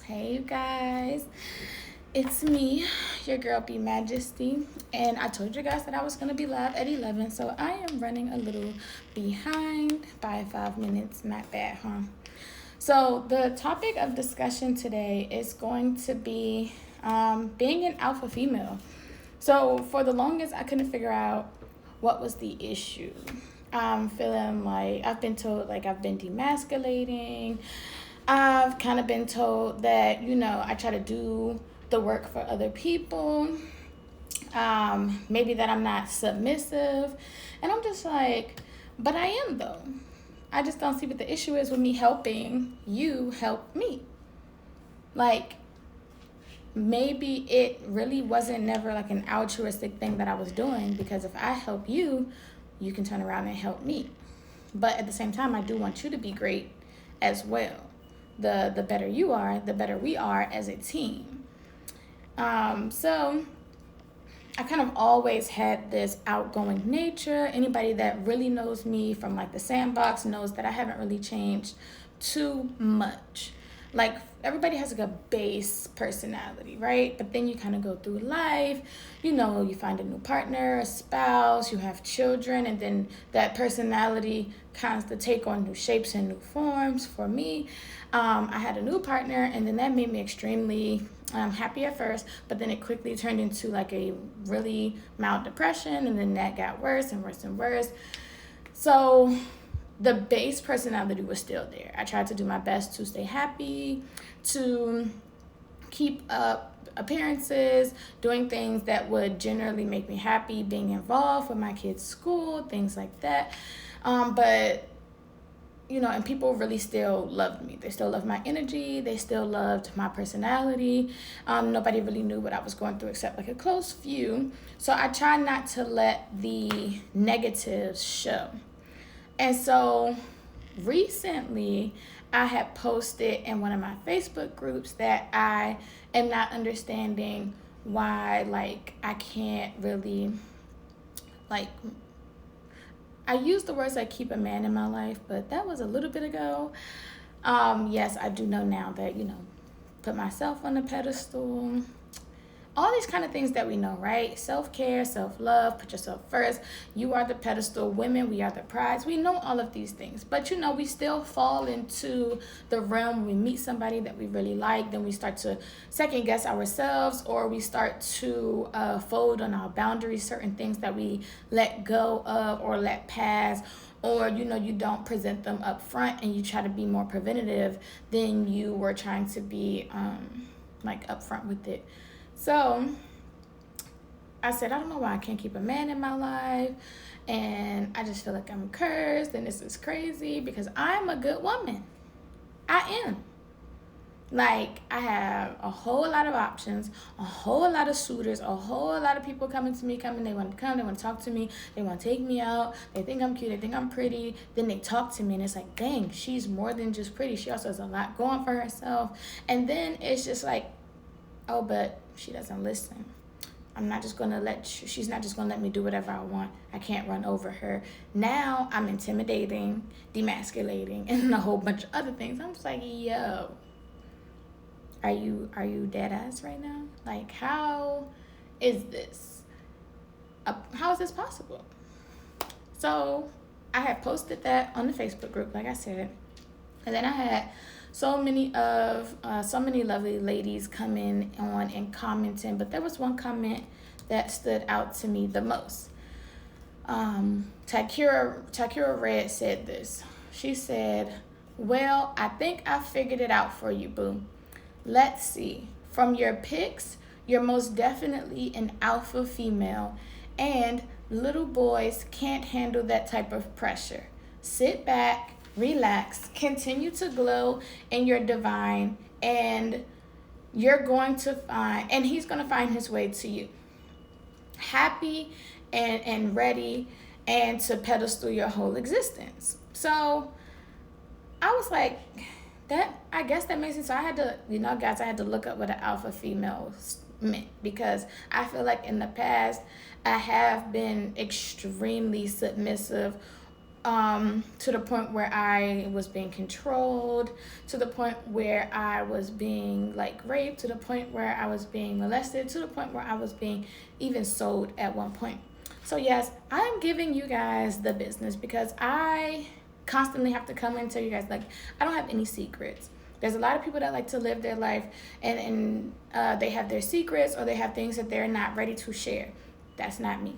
Hey, you guys. It's me, your girl B Majesty, and I told you guys that I was going to be live at 11, so I am running a little behind by 5 minutes. Not bad, huh? So, the topic of discussion today is going to be being an alpha female. So, for the longest, I couldn't figure out what was the issue. I'm feeling like I've been told like I've been demasculating. I've kind of been told that, I try to do the work for other people. Maybe that I'm not submissive. And I'm just like, but I am though. I just don't see what the issue is with me helping you help me. Like, maybe it really wasn't never like an altruistic thing that I was doing, because if I help you, you can turn around and help me. But at the same time, I do want you to be great as well. The better you are, the better we are as a team. So I kind of always had this outgoing nature. Anybody that really knows me from like the sandbox knows that I haven't really changed too much. Like, everybody has like a base personality, right? But then you kind of go through life, you find a new partner, a spouse, you have children, and then that personality kinds to take on new shapes and new forms. For me, I had a new partner, and then that made me extremely happy at first, but then it quickly turned into like a really mild depression, and then that got worse and worse and worse. So the base personality was still there. I tried to do my best to stay happy, to keep up appearances, doing things that would generally make me happy, being involved with my kids' school, things like that. But and people really still loved me. They still loved my energy. They still loved my personality. Nobody really knew what I was going through except like a close few. So I try not to let the negatives show. And so recently, I had posted in one of my Facebook groups that I am not understanding why, like, I can't really, like, I use the words like keep a man in my life, but that was a little bit ago. Yes, I do know now that, put myself on the pedestal. All these kind of things that we know, right? Self-care, self-love, put yourself first. You are the pedestal. Women, we are the prize. We know all of these things. But, we still fall into the realm when we meet somebody that we really like. Then we start to second guess ourselves, or we start to fold on our boundaries, certain things that we let go of or let pass. Or, you don't present them up front, and you try to be more preventative than you were trying to be up front with it. So I said, I don't know why I can't keep a man in my life, and I just feel like I'm cursed, and this is crazy because I'm a good woman. I am. Like, I have a whole lot of options, a whole lot of suitors, a whole lot of people coming to me, they want to come, they want to talk to me, they want to take me out, they think I'm cute, they think I'm pretty, then they talk to me, and it's like, dang, she's more than just pretty, she also has a lot going for herself. And then it's just like, oh, but she doesn't listen. I'm not just going to she's not just going to let me do whatever I want. I can't run over her. Now I'm intimidating, demasculating, and a whole bunch of other things. I'm just like, yo, are you dead ass right now? Like, how is this? How is this possible? So I had posted that on the Facebook group, like I said, and then I had so many lovely ladies coming on and commenting, but there was one comment that stood out to me the most. Takira Red said this. She said, well, I think I figured it out for you, boo. Let's see. From your pics, you're most definitely an alpha female, and little boys can't handle that type of pressure. Sit back, relax, continue to glow in your divine, and you're going to find, and he's going to find his way to you. Happy and ready, and to pedestal your whole existence. So I was like, I guess that makes sense. So I had to, guys, I had to look up what an alpha female meant, because I feel like in the past I have been extremely submissive, to the point where I was being controlled, to the point where I was being like raped, to the point where I was being molested, to the point where I was being even sold at one point. So yes, I'm giving you guys the business because I constantly have to come and tell you guys, like, I don't have any secrets. There's a lot of people that like to live their life and they have their secrets or they have things that they're not ready to share. That's not me.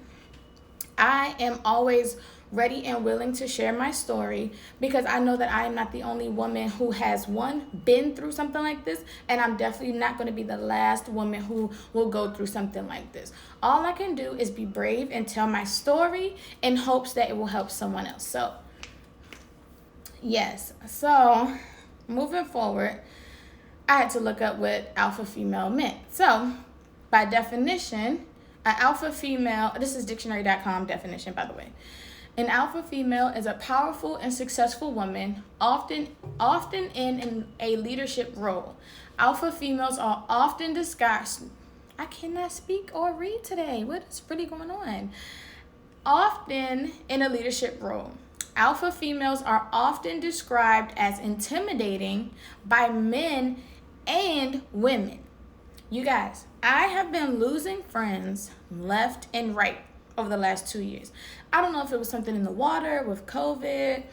I am always ready and willing to share my story because I know that I am not the only woman who has, one, been through something like this, and I'm definitely not going to be the last woman who will go through something like this. All I can do is be brave and tell my story in hopes that it will help someone else. So, yes. So, moving forward, I had to look up what alpha female meant. So, by definition, an alpha female, this is dictionary.com definition, by the way. An alpha female is a powerful and successful woman, often in a leadership role. Alpha females are often discussed. I cannot speak or read today. What is really going on? Often in a leadership role. Alpha females are often described as intimidating by men and women. You guys, I have been losing friends left and right over the last 2 years. I don't know if it was something in the water with COVID,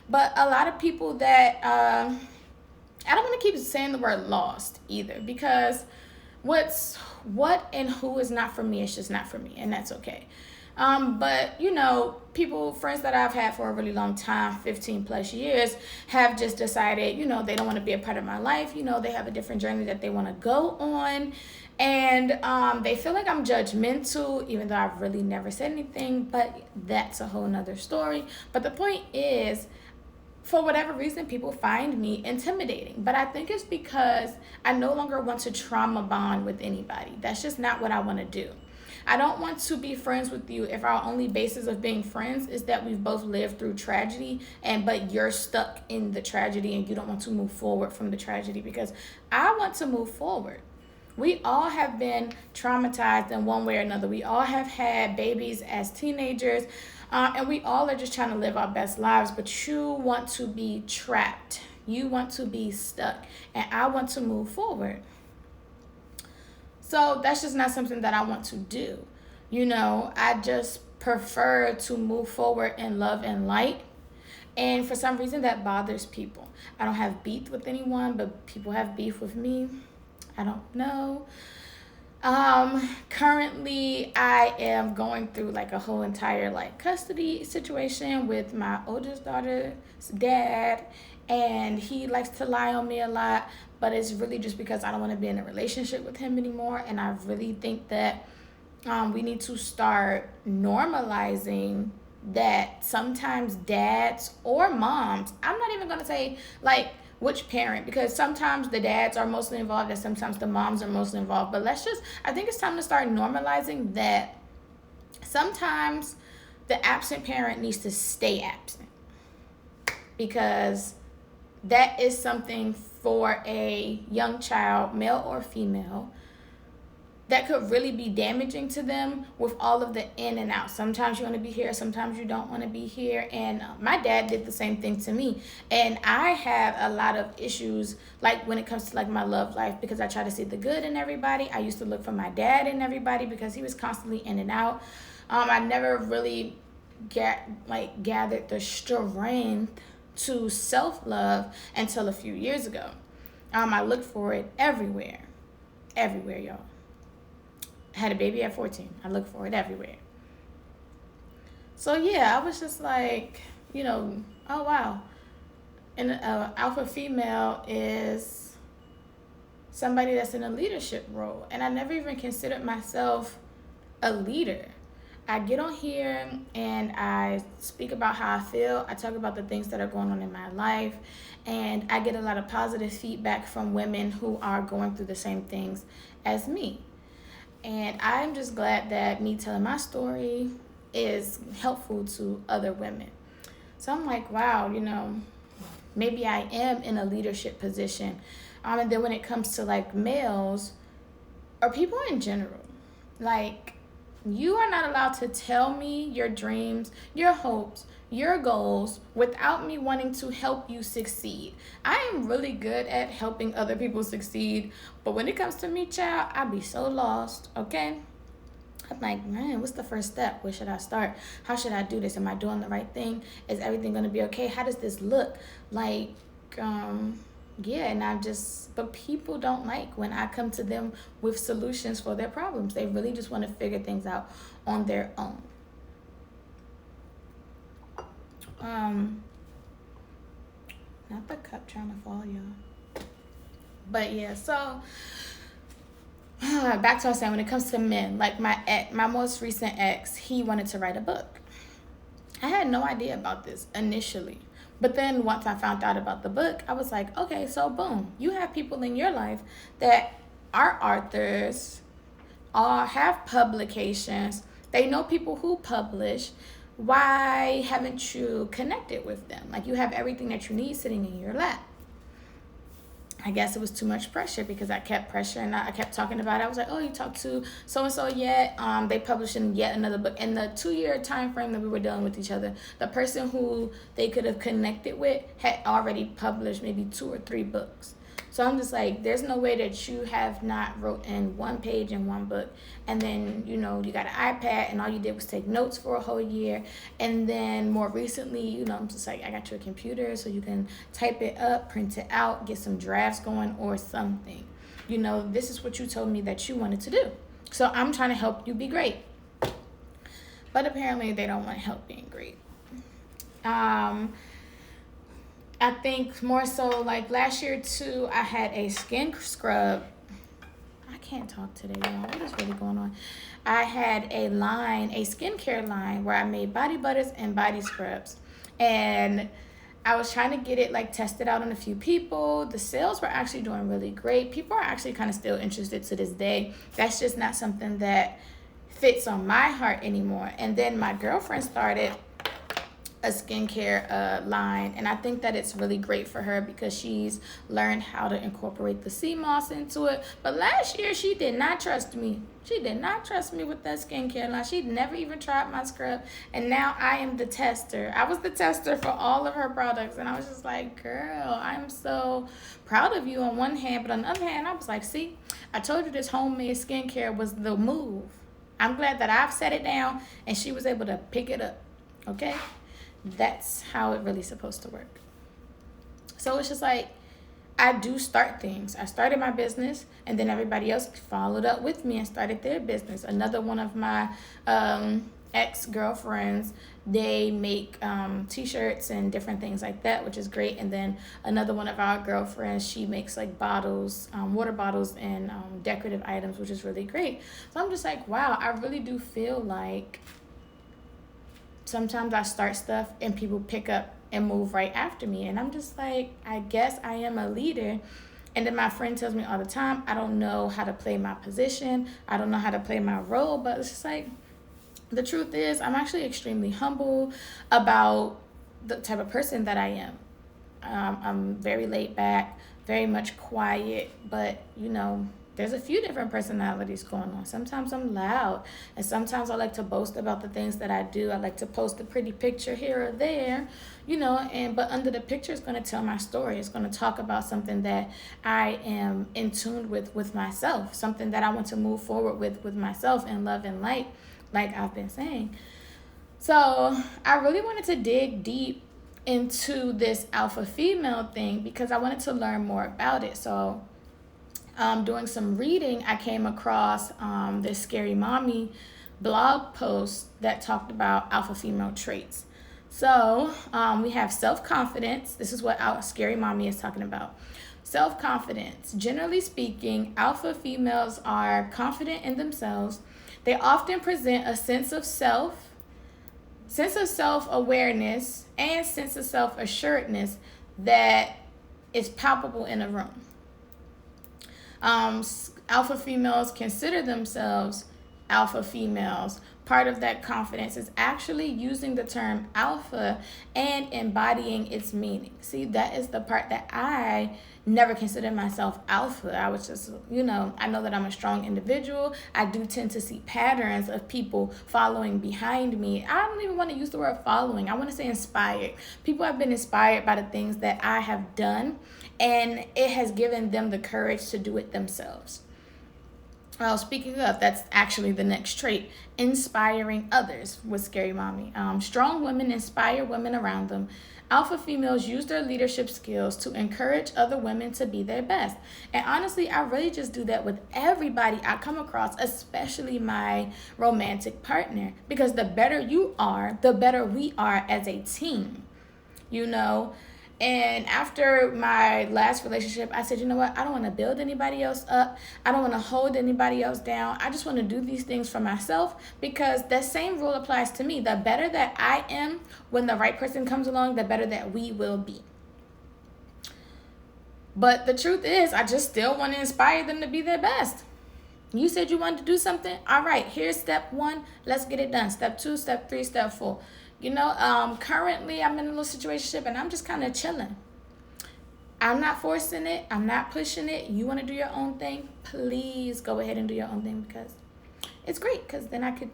but a lot of people that, I don't want to keep saying the word lost either, because what and who is not for me is just not for me, and that's okay. But, you know, friends that I've had for a really long time, 15 plus years, have just decided, you know, they don't want to be a part of my life. You know, they have a different journey that they want to go on. And they feel like I'm judgmental, even though I've really never said anything, but that's a whole nother story. But the point is, for whatever reason, people find me intimidating. But I think it's because I no longer want to trauma bond with anybody. That's just not what I want to do. I don't want to be friends with you if our only basis of being friends is that we've both lived through tragedy, but you're stuck in the tragedy and you don't want to move forward from the tragedy, because I want to move forward. We all have been traumatized in one way or another. We all have had babies as teenagers, and we all are just trying to live our best lives, but you want to be trapped. You want to be stuck, and I want to move forward. So that's just not something that I want to do. You know, I just prefer to move forward in love and light. And for some reason that bothers people. I don't have beef with anyone, but people have beef with me. I don't know. Currently I am going through like a whole entire like custody situation with my oldest daughter's dad, and he likes to lie on me a lot, but it's really just because I don't want to be in a relationship with him anymore. And I really think that we need to start normalizing that sometimes dads or moms, I'm not even going to say like which parent, because sometimes the dads are mostly involved and sometimes the moms are mostly involved, but I think it's time to start normalizing that sometimes the absent parent needs to stay absent, because that is something for a young child, male or female, that could really be damaging to them with all of the in and out. Sometimes you want to be here, sometimes you don't want to be here. And my dad did the same thing to me. And I have a lot of issues, like when it comes to like my love life, because I try to see the good in everybody. I used to look for my dad in everybody because he was constantly in and out. I never really gathered the strength to self-love until a few years ago. I looked for it everywhere, y'all. I had a baby at 14. I looked for it everywhere. So yeah, I was just like, you know, oh wow. And alpha female is somebody that's in a leadership role. And I never even considered myself a leader. I get on here and I speak about how I feel. I talk about the things that are going on in my life. And I get a lot of positive feedback from women who are going through the same things as me. And I'm just glad that me telling my story is helpful to other women. So I'm like, wow, you know, maybe I am in a leadership position. And then when it comes to like males or people in general, like, you are not allowed to tell me your dreams, your hopes, your goals without me wanting to help you succeed. I am really good at helping other people succeed, but when it comes to me, child, I be so lost, okay? I'm like, man, what's the first step? Where should I start? How should I do this? Am I doing the right thing? Is everything going to be okay? How does this look? Like, yeah, and but people don't like when I come to them with solutions for their problems. They really just want to figure things out on their own. Not the cup trying to fall, y'all. But yeah, so back to what I was saying, when it comes to men, like my most recent ex, he wanted to write a book. I had no idea about this initially. But then once I found out about the book, I was like, okay, so boom, you have people in your life that are authors, have publications. They know people who publish. Why haven't you connected with them? Like, you have everything that you need sitting in your lap. I guess it was too much pressure because I kept pressuring. I kept talking about it. I was like, oh, you talked to so-and-so yet? They published in yet another book. In the 2-year time frame that we were dealing with each other, the person who they could have connected with had already published maybe 2 or 3 books. So I'm just like, there's no way that you have not wrote in 1 page in 1 book. And then, you got an iPad and all you did was take notes for a whole year. And then more recently, I'm just like, I got you a computer so you can type it up, print it out, get some drafts going or something. This is what you told me that you wanted to do. So I'm trying to help you be great. But apparently they don't want help being great. I think more so like last year too, I had a skin scrub. I can't talk today, y'all. What is really going on? I had a skincare line where I made body butters and body scrubs. And I was trying to get it like tested out on a few people. The sales were actually doing really great. People are actually kind of still interested to this day. That's just not something that fits on my heart anymore. And then my girlfriend started a skincare line, and I think that it's really great for her because she's learned how to incorporate the sea moss into it. But last year she did not trust me. She did not trust me with that skincare line. She'd never even tried my scrub, and now I am the tester. I was the tester for all of her products, and I was just like, girl, I'm so proud of you on one hand, but on the other hand, I was like, see, I told you this homemade skincare was the move. I'm glad that I've set it down and she was able to pick it up. Okay? That's how it really supposed to work. So it's just like, I do start things. I started my business, and then everybody else followed up with me and started their business. Another one of my ex-girlfriends, they make t-shirts and different things like that, which is great. And then another one of our girlfriends, she makes like bottles, water bottles and decorative items, which is really great. So I'm just like, wow, I really do feel like sometimes I start stuff and people pick up and move right after me. And I'm just like, I guess I am a leader. And then my friend tells me all the time, I don't know how to play my position. I don't know how to play my role. But it's just like, the truth is, I'm actually extremely humble about the type of person that I am. I'm very laid back, very much quiet, but there's a few different personalities going on. Sometimes I'm loud, and sometimes I like to boast about the things that I do. I like to post a pretty picture here or there, but under the picture is going to tell my story. It's going to talk about something that I am in tune with myself, something that I want to move forward with myself in love and light, like I've been saying. So I really wanted to dig deep into this alpha female thing because I wanted to learn more about it. So doing some reading, I came across this Scary Mommy blog post that talked about alpha female traits. So we have self-confidence. This is what Scary Mommy is talking about. Self-confidence. Generally speaking, alpha females are confident in themselves. They often present a sense of self-awareness, and sense of self-assuredness that is palpable in a room. Alpha females consider themselves alpha females, part of that confidence is actually using the term alpha and embodying its meaning. See, that is the part that I never considered myself alpha. I was just, I know that I'm a strong individual. I do tend to see patterns of people following behind me. I don't even want to use the word following. I want to say inspired. People have been inspired by the things that I have done, and it has given them the courage to do it themselves. Well, speaking of, that's actually the next trait, inspiring others with Scary Mommy. Strong women inspire women around them. Alpha females use their leadership skills to encourage other women to be their best. And honestly, I really just do that with everybody I come across, especially my romantic partner. Because the better you are, the better we are as a team. And after my last relationship, I said, you know what? I don't want to build anybody else up. I don't want to hold anybody else down. I just want to do these things for myself, because that same rule applies to me. The better that I am when the right person comes along, the better that we will be. But the truth is, I just still want to inspire them to be their best. You said you wanted to do something? All right, here's step 1. Let's get it done. Step 2, step 3, step 4. Currently I'm in a little situationship and I'm just kind of chilling. I'm not forcing it. I'm not pushing it. You want to do your own thing? Please go ahead and do your own thing, because it's great, because then I could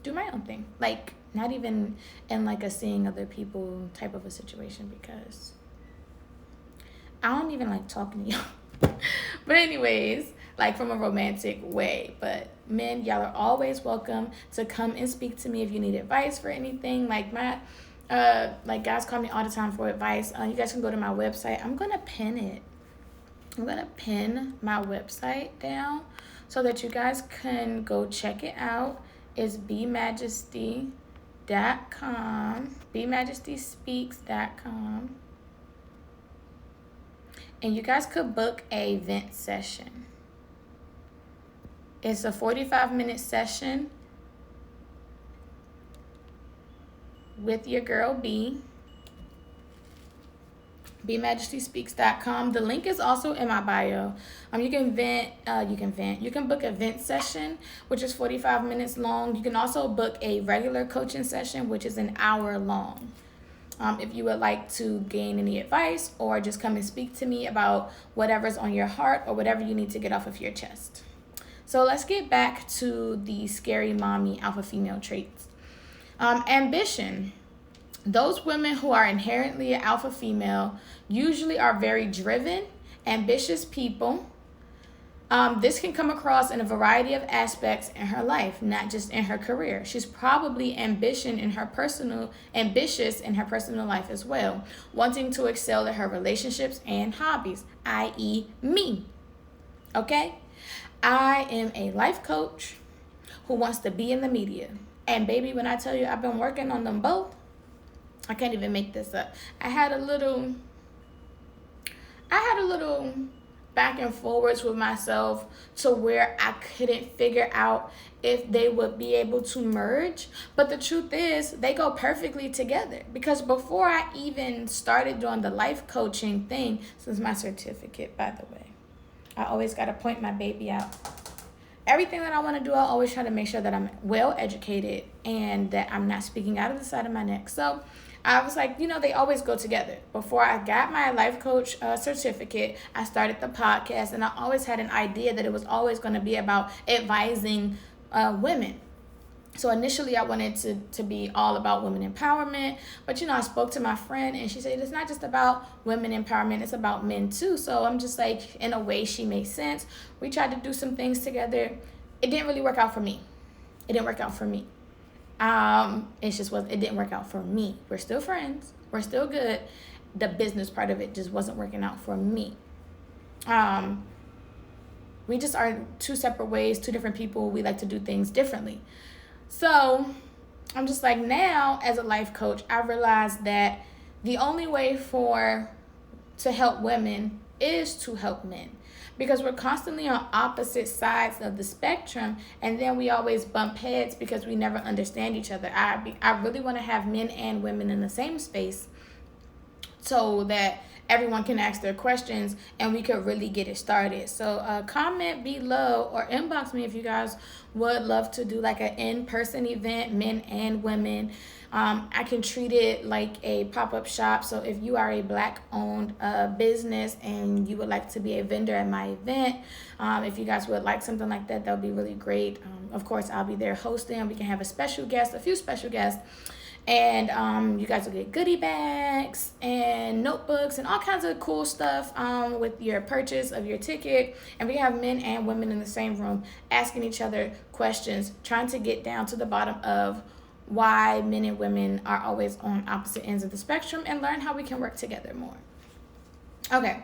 do my own thing. Like, not even in like a seeing other people type of a situation, because I don't even like talking to y'all. But anyways, like from a romantic way. But men, y'all are always welcome to come and speak to me if you need advice for anything. Like guys call me all the time for advice. You guys can go to my website. I'm gonna pin it. I'm gonna pin my website down so that you guys can go check it out. It's BeMajesty.com, BeMajestySpeaks.com. And you guys could book a vent session. It's a 45-minute session with your girl B. BeMajestySpeaks.com. The link is also in my bio. You can book a vent session, which is 45 minutes long. You can also book a regular coaching session, which is an hour long. If you would like to gain any advice or just come and speak to me about whatever's on your heart or whatever you need to get off of your chest. So let's get back to the Scary Mommy alpha female traits. Ambition. Those women who are inherently an alpha female usually are very driven, ambitious people. This can come across in a variety of aspects in her life, not just in her career. She's probably ambitious in her personal life as well, wanting to excel at her relationships and hobbies, i.e. me. Okay? I am a life coach who wants to be in the media. And baby, when I tell you I've been working on them both, I can't even make this up. I had a little back and forwards with myself to where I couldn't figure out if they would be able to merge. But the truth is, they go perfectly together. Because before I even started doing the life coaching thing, this is my certificate, by the way. I always got to point my baby out. Everything that I want to do, I always try to make sure that I'm well educated and that I'm not speaking out of the side of my neck. So I was like, they always go together. Before I got my life coach certificate, I started the podcast, and I always had an idea that it was always going to be about advising women. So initially I wanted to be all about women empowerment, but I spoke to my friend and she said, it's not just about women empowerment, it's about men too. So I'm just like, in a way she made sense. We tried to do some things together. It didn't really work out for me. It didn't work out for me. It didn't work out for me. We're still friends. We're still good. The business part of it just wasn't working out for me. We just are two separate ways, two different people. We like to do things differently. So I'm just like, now as a life coach, I realized that the only way to help women is to help men, because we're constantly on opposite sides of the spectrum, and then we always bump heads because we never understand each other. I really want to have men and women in the same space so that everyone can ask their questions and we could really get it started. So comment below or inbox me if you guys would love to do like an in-person event, men and women. I can treat it like a pop-up shop. So if you are a Black owned business and you would like to be a vendor at my event, if you guys would like something like that, that would be really great. Of course, I'll be there hosting. We can have a few special guests. And you guys will get goodie bags and notebooks and all kinds of cool stuff with your purchase of your ticket. And we have men and women in the same room asking each other questions, trying to get down to the bottom of why men and women are always on opposite ends of the spectrum and learn how we can work together more. Okay,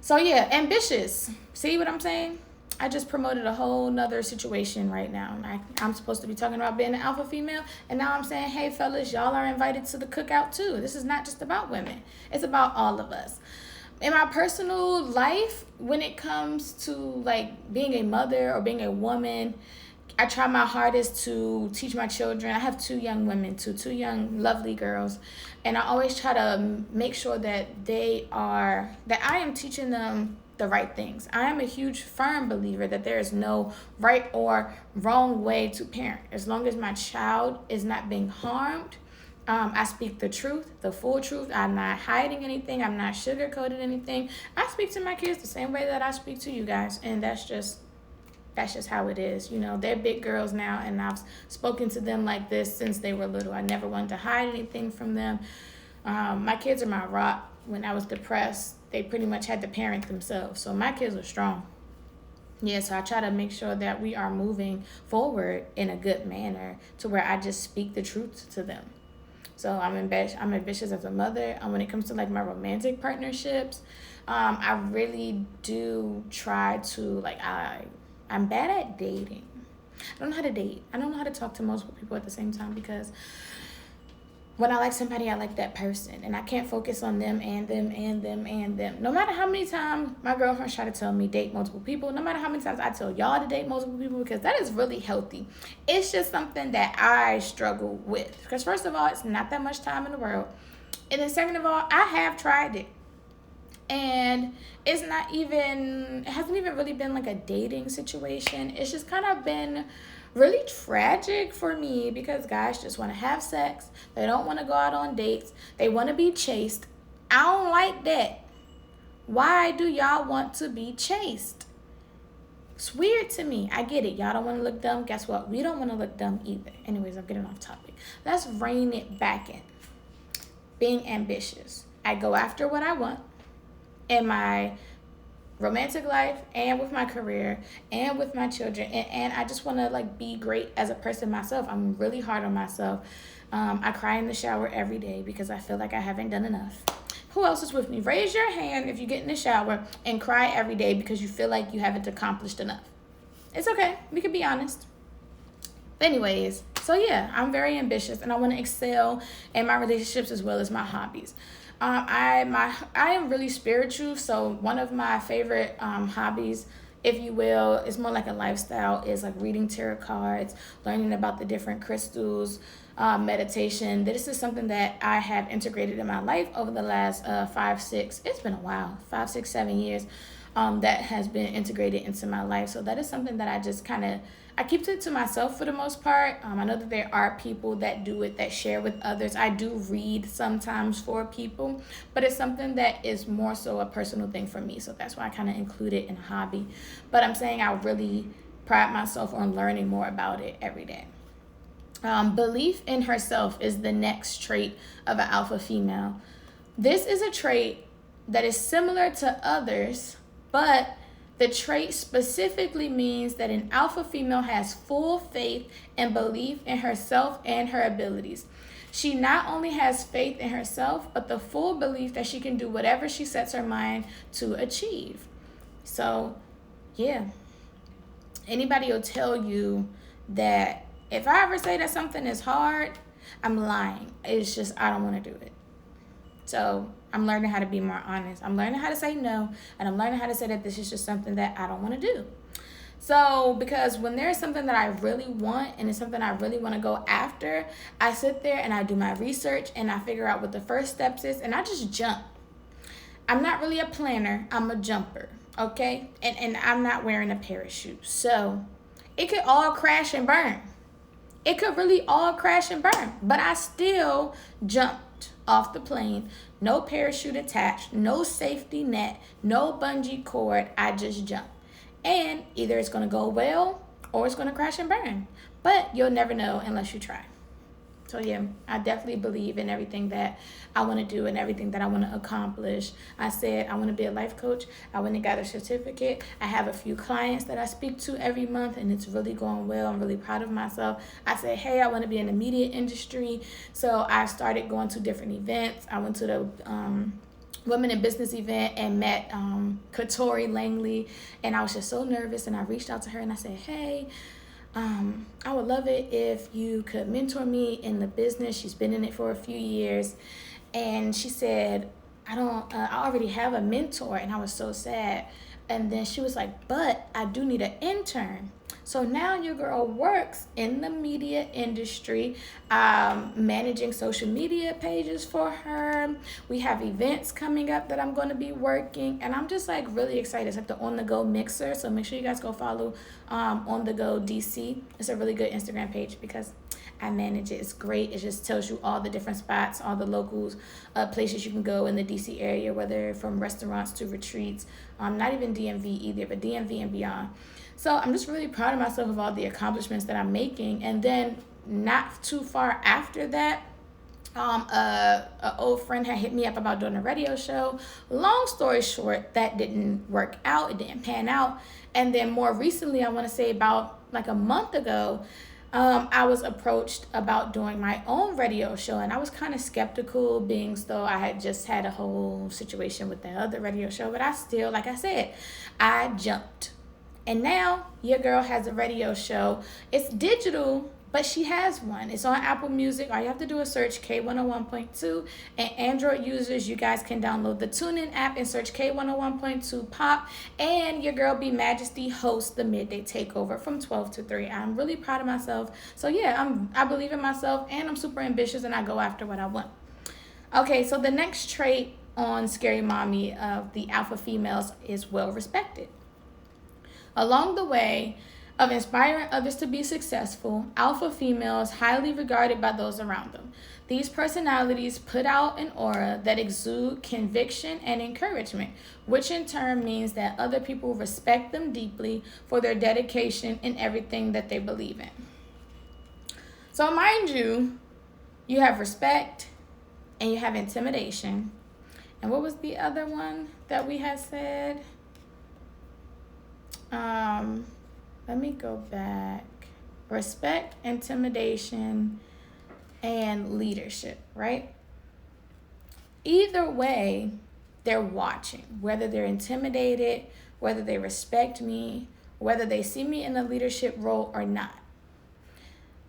so yeah, ambitious. See what I'm saying? I just promoted a whole nother situation right now. I'm supposed to be talking about being an alpha female, and now I'm saying, hey fellas, y'all are invited to the cookout too. This is not just about women. It's about all of us. In my personal life, when it comes to like being a mother or being a woman, I try my hardest to teach my children. I have two young women, two young lovely girls, and I always try to make sure that I am teaching them the right things. I am a huge firm believer that there is no right or wrong way to parent. As long as my child is not being harmed, I speak the truth, the full truth. I'm not hiding anything. I'm not sugarcoating anything. I speak to my kids the same way that I speak to you guys, and that's just how it is. You know, they're big girls now, and I've spoken to them like this since they were little. I never wanted to hide anything from them. My kids are my rock. When I was depressed, they pretty much had to parent themselves. So my kids are strong. Yeah, so I try to make sure that we are moving forward in a good manner to where I just speak the truth to them. So I'm ambitious as a mother. When it comes to like my romantic partnerships, I really do try to I'm bad at dating. I don't know how to date. I don't know how to talk to multiple people at the same time, because when I like somebody, I like that person, and I can't focus on them and them and them and them. No matter how many times my girlfriends try to tell me date multiple people, no matter how many times I tell y'all to date multiple people, because that is really healthy. It's just something that I struggle with, because first of all, it's not that much time in the world, and then second of all, I have tried it, and it hasn't even really been like a dating situation. It's just kind of been really tragic for me, because guys just want to have sex. They don't want to go out on dates. They want to be chased. I don't like that. Why do y'all want to be chased? It's weird to me. I get it. Y'all don't want to look dumb. Guess what? We don't want to look dumb either. Anyways, I'm getting off topic. Let's rein it back in. Being ambitious. I go after what I want in my romantic life and with my career and with my children, and I just want to be great as a person myself. I'm really hard on myself. I cry in the shower every day because I feel like I haven't done enough. Who else is with me? Raise your hand if you get in the shower and cry every day because you feel like you haven't accomplished enough. It's okay. We can be honest. Anyways, so yeah, I'm very ambitious, and I want to excel in my relationships as well as my hobbies. I am really spiritual, so one of my favorite hobbies, if you will, is more like a lifestyle, is like reading tarot cards, learning about the different crystals, meditation. This is something that I have integrated in my life over the last 5, 6, 7 years. That has been integrated into my life. So that is something that I just I keep it to myself for the most part. I know that there are people that do it, that share with others. I do read sometimes for people, but it's something that is more so a personal thing for me. So that's why I include it in a hobby. But I'm saying I really pride myself on learning more about it every day. Belief in herself is the next trait of an alpha female. This is a trait that is similar to others, but the trait specifically means that an alpha female has full faith and belief in herself and her abilities. She not only has faith in herself, but the full belief that she can do whatever she sets her mind to achieve. So, yeah. Anybody will tell you that if I ever say that something is hard, I'm lying. It's just I don't want to do it. So I'm learning how to be more honest. I'm learning how to say no, and I'm learning how to say that this is just something that I don't want to do. So because when there's something that I really want and it's something I really want to go after, I sit there and I do my research and I figure out what the first steps is, and I just jump. I'm not really a planner. I'm a jumper, okay? And I'm not wearing a parachute. So it could all crash and burn. It could really all crash and burn. But I still jumped off the plane. No parachute attached, no safety net, no bungee cord. I just jumped. And either it's going to go well or it's going to crash and burn. But you'll never know unless you try. So yeah, I definitely believe in everything that I want to do and everything that I want to accomplish. I said I want to be a life coach. I went and got a certificate. I have a few clients that I speak to every month, and it's really going well. I'm really proud of myself. I said, hey, I want to be in the media industry. So I started going to different events. I went to the Women in Business event and met Katori Langley, and I was just so nervous, and I reached out to her and I said, hey, I would love it if you could mentor me in the business. She's been in it for a few years. And she said, I already have a mentor. And I was so sad. And then she was like, but I do need an intern. So now your girl works in the media industry, managing social media pages for her. We have events coming up that I'm going to be working, and I'm just like really excited. It's like the On The Go Mixer, so make sure you guys go follow On The Go DC. It's a really good Instagram page because I manage it. It's great. It just tells you all the different spots, all the locals, places you can go in the DC area, whether from restaurants to retreats, not even DMV either, but DMV and beyond. So I'm just really proud of myself of all the accomplishments that I'm making. And then not too far after that, an old friend had hit me up about doing a radio show. Long story short, that didn't work out. It didn't pan out. And then more recently, I want to say about like a month ago, I was approached about doing my own radio show, and I was kind of skeptical, being though I had just had a whole situation with the other radio show, but I still, like I said, I jumped. And now your girl has a radio show. It's digital, but she has one. It's on Apple Music. All you have to do is search K101.2. And Android users, you guys can download the TuneIn app and search K101.2 Pop. And your girl B Majesty hosts the Midday Takeover from 12 to 3. I'm really proud of myself. So yeah, I believe in myself, and I'm super ambitious, and I go after what I want. Okay, so the next trait on Scary Mommy of the alpha females is well respected. Along the way of inspiring others to be successful, alpha females highly regarded by those around them. These personalities put out an aura that exude conviction and encouragement, which in turn means that other people respect them deeply for their dedication in everything that they believe in. So mind you, you have respect and you have intimidation. And what was the other one that we had said? Let me go back. Respect, intimidation, and leadership, right? Either way, they're watching, whether they're intimidated, whether they respect me, whether they see me in a leadership role or not.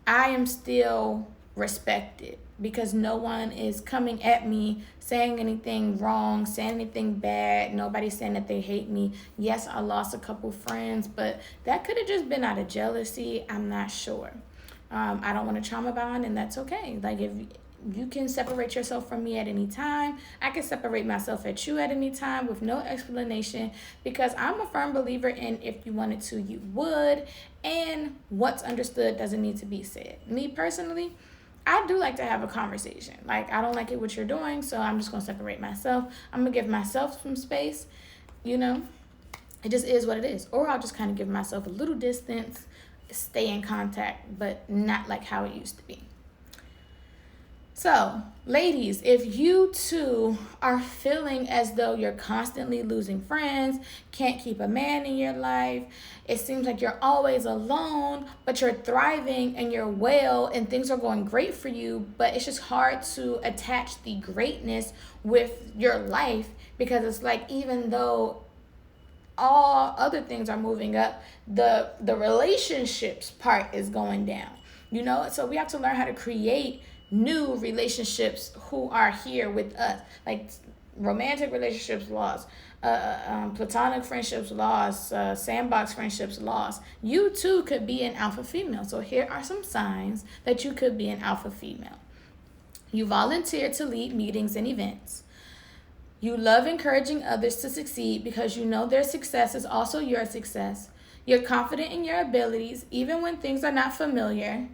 I am still respected because no one is coming at me saying anything wrong, saying anything bad. Nobody's saying that they hate me. Yes, I lost a couple friends, but that could have just been out of jealousy. I'm not sure. I don't want to trauma bond, and that's okay. Like, if you can separate yourself from me at any time, I can separate myself at you at any time with no explanation, because I'm a firm believer in if you wanted to, you would, and what's understood doesn't need to be said. Me personally, I do like to have a conversation. Like, I don't like it what you're doing, so I'm just going to separate myself. I'm going to give myself some space, you know. It just is what it is. Or I'll just kind of give myself a little distance, stay in contact, but not like how it used to be. So, ladies, if you too are feeling as though you're constantly losing friends, can't keep a man in your life, it seems like you're always alone, but you're thriving and you're well and things are going great for you, but it's just hard to attach the greatness with your life, because it's like, even though all other things are moving up, the relationships part is going down, you know? So we have to learn how to create new relationships who are here with us. Like, romantic relationships lost, platonic friendships lost, sandbox friendships lost. You too could be an alpha female. So here are some signs that you could be an alpha female. You volunteer to lead meetings and events. You love encouraging others to succeed because you know their success is also your success. You're confident in your abilities even when things are not familiar.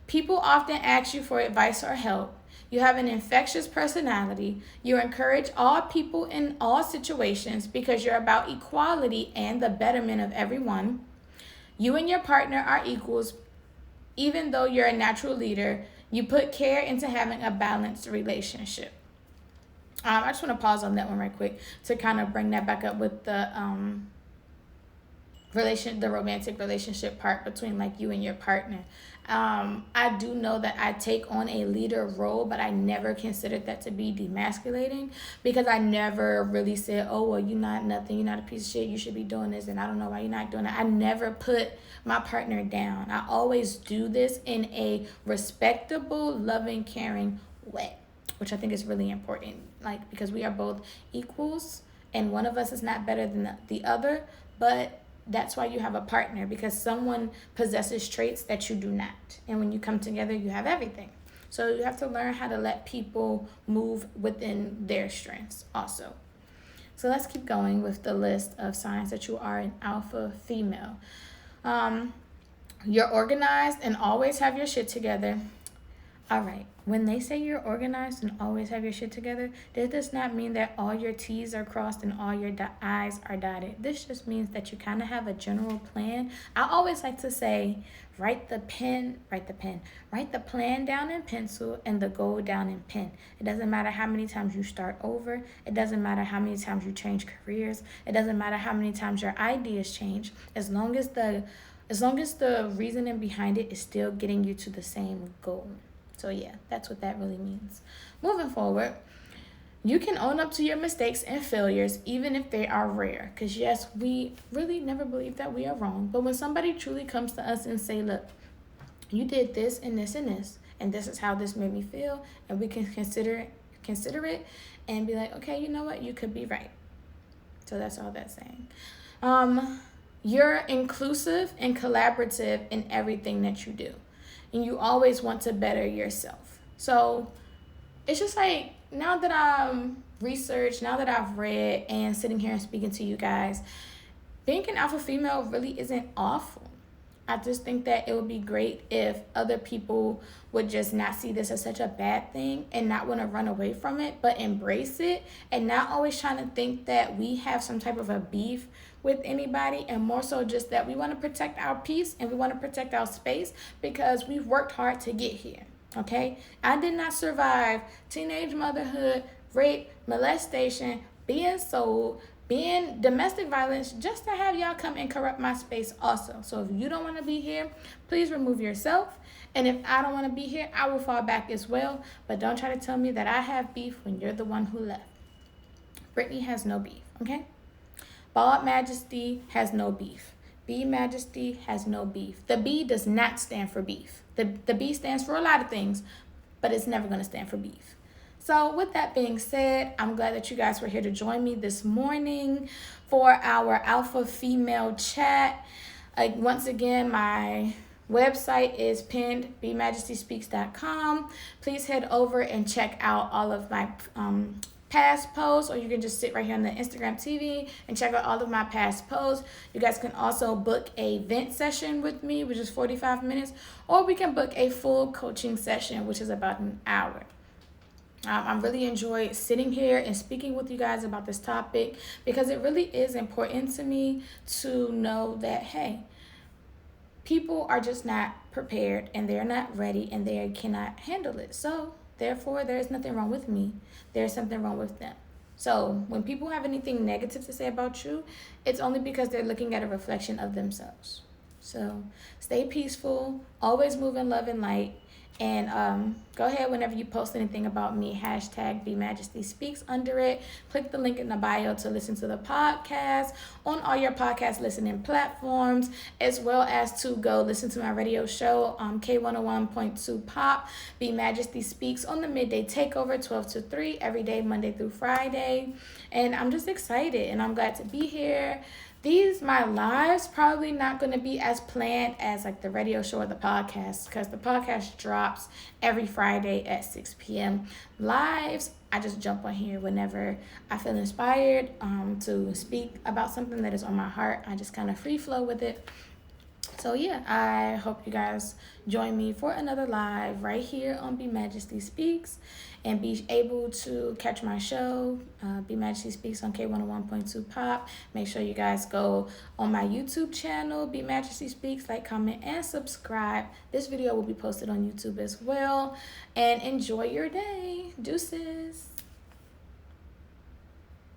People often ask you for advice or help. You have an infectious personality. You encourage all people in all situations because you're about equality and the betterment of everyone. You and your partner are equals. Even though you're a natural leader, you put care into having a balanced relationship. I just want to pause on that one right quick to kind of bring that back up with the romantic relationship part between like you and your partner. I do know that I take on a leader role, but I never considered that to be demasculating because I never really said, oh, well, you're not nothing, you're not a piece of shit, you should be doing this, and I don't know why you're not doing it. I never put my partner down. I always do this in a respectable, loving, caring way, which I think is really important, like because we are both equals and one of us is not better than the other, but that's why you have a partner, because someone possesses traits that you do not. And when you come together, you have everything. So you have to learn how to let people move within their strengths also. So let's keep going with the list of signs that you are an alpha female. You're organized and always have your shit together. All right. When they say you're organized and always have your shit together, this does not mean that all your T's are crossed and all your I's are dotted. This just means that you kind of have a general plan. I always like to say, write the plan down in pencil and the goal down in pen. It doesn't matter how many times you start over. It doesn't matter how many times you change careers. It doesn't matter how many times your ideas change. As long as the reasoning behind it is still getting you to the same goal. So yeah, that's what that really means. Moving forward, you can own up to your mistakes and failures even if they are rare. Because yes, we really never believe that we are wrong. But when somebody truly comes to us and say, look, you did this and this and this, and this is how this made me feel, and we can consider it and be like, okay, you know what, you could be right. So that's all that's saying. You're inclusive and collaborative in everything that you do. And you always want to better yourself. So it's just like, now that I've researched, now that I've read and sitting here and speaking to you guys, being an alpha female really isn't awful. I just think that it would be great if other people would just not see this as such a bad thing and not want to run away from it, but embrace it and not always trying to think that we have some type of a beef with anybody, and more so just that we want to protect our peace and we want to protect our space because we've worked hard to get here. Okay? I did not survive teenage motherhood, rape, molestation, being sold, being domestic violence just to have y'all come and corrupt my space also. So if you don't want to be here, please remove yourself. And if I don't want to be here, I will fall back as well. But don't try to tell me that I have beef when you're the one who left. Brittany has no beef, okay? Bald Majesty has no beef. B Majesty has no beef. The B does not stand for beef. The B stands for a lot of things, but it's never going to stand for beef. So with that being said, I'm glad that you guys were here to join me this morning for our alpha female chat. Once again, my website is pinned, bemajestyspeaks.com. Please head over and check out all of my past posts, or you can just sit right here on the Instagram TV and check out all of my past posts. You guys can also book a vent session with me, which is 45 minutes, or we can book a full coaching session, which is about an hour. I really enjoy sitting here and speaking with you guys about this topic because it really is important to me to know that, hey, people are just not prepared and they're not ready and they cannot handle it. So therefore, there is nothing wrong with me. There's something wrong with them. So when people have anything negative to say about you, it's only because they're looking at a reflection of themselves. So stay peaceful, always move in love and light. And go ahead whenever you post anything about me, hashtag BeMajestySpeaks under it. Click the link in the bio to listen to the podcast on all your podcast listening platforms, as well as to go listen to my radio show on K101.2 Pop, Be Majesty Speaks on the Midday Takeover, 12 to 3, every day, Monday through Friday. And I'm just excited and I'm glad to be here. My lives probably not going to be as planned as like the radio show or the podcast, because the podcast drops every Friday at 6 p.m. Lives I just jump on here whenever I feel inspired to speak about something that is on my heart. I just kind of free flow with it. So yeah, I hope you guys join me for another live right here on Be Majesty Speaks, and be able to catch my show, Be Majesty Speaks on K101.2 Pop. Make sure you guys go on my YouTube channel, Be Majesty Speaks, like, comment, and subscribe. This video will be posted on YouTube as well. And enjoy your day. Deuces.